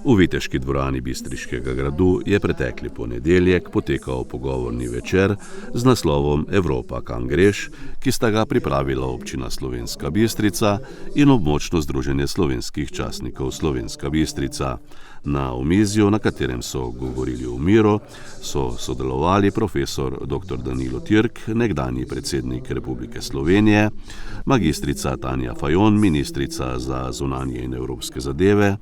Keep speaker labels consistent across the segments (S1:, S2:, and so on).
S1: V viteški dvorani Bistriškega gradu je pretekli ponedeljek potekal pogovorni večer z naslovom Evropa, kam greš, ki sta ga pripravila občina Slovenska Bistrica in območno združenje slovenskih častnikov Slovenska Bistrica. Na omizju, na katerem so govorili o miru, so sodelovali profesor dr. Danilo Türk, nekdanji predsednik Republike Slovenije, magistrica Tanja Fajon, ministrica za zunanje in evropske zadeve,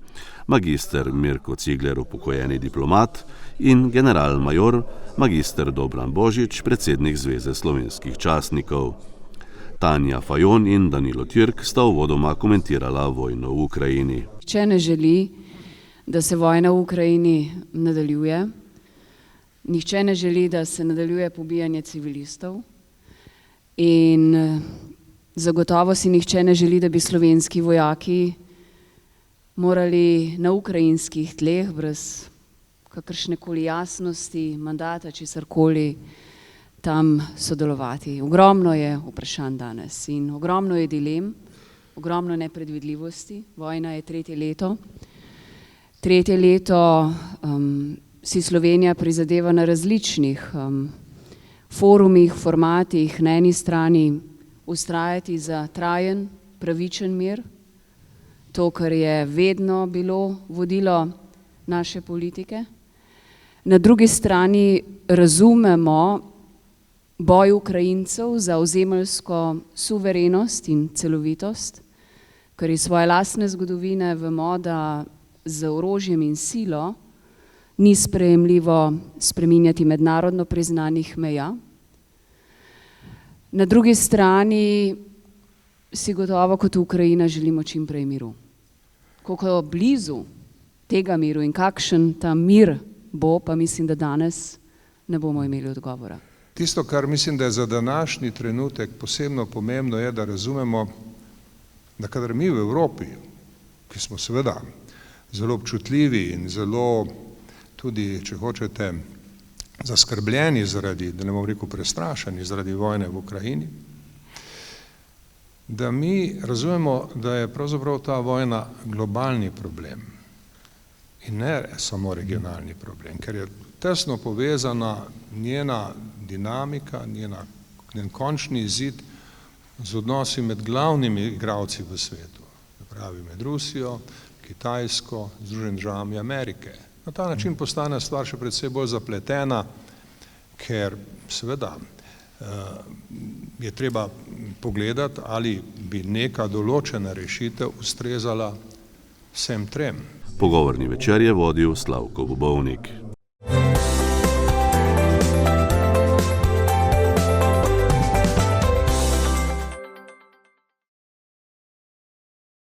S1: magister Mirko Cigler, upokojeni diplomat, in general-major magister Dobran Božič, predsednik Zveze slovenskih častnikov. Tanja Fajon in Danilo Türk sta uvodoma komentirala vojno v Ukrajini.
S2: Če ne želi, da se vojna v Ukrajini nadaljuje, nihče ne želi, da se nadaljuje pobijanje civilistov in zagotovo si nihče ne želi, da bi slovenski vojaki morali na ukrajinskih tleh brez kakršnekoli jasnosti, mandata, česarkoli tam sodelovati. Ogromno je vprašanj danes in ogromno je dilem, ogromno nepredvidljivosti. Vojna je tretje leto. Tretje leto si Slovenija prizadeva na različnih forumih, formatih, na eni strani vztrajati za trajen, pravičen mir, to, kar je vedno bilo vodilo naše politike. Na drugi strani razumemo boj Ukrajincev za ozemeljsko suverenost in celovitost, ker iz svoje lastne zgodovine vemo, da z orožjem in silo ni sprejemljivo spreminjati mednarodno priznanih meja. Na drugi strani si gotovo kot Ukrajina želimo čim prej miru. Koliko blizu tega miru in kakšen ta mir bo, pa mislim, da danes ne bomo imeli odgovora.
S3: Tisto, kar mislim, da je za današnji trenutek posebno pomembno, je, da razumemo, da kadar mi v Evropi, ki smo seveda zelo občutljivi in zelo tudi, če hočete, zaskrbljeni zaradi, da ne bom rekel prestrašeni zaradi vojne v Ukrajini, da mi razumemo, da je pravzaprav ta vojna globalni problem in ne samo regionalni problem, ker je tesno povezana njena dinamika, njen končni izid z odnosi med glavnimi igralci v svetu, pravi med Rusijo, Kitajsko, Združenimi državami Amerike. Na ta način postane stvar še predvsej bolj zapletena, ker seveda je treba pogledati, ali bi neka določena rešitev ustrezala vsem trem.
S1: Pogovorni večer je vodil Slavko Bobovnik.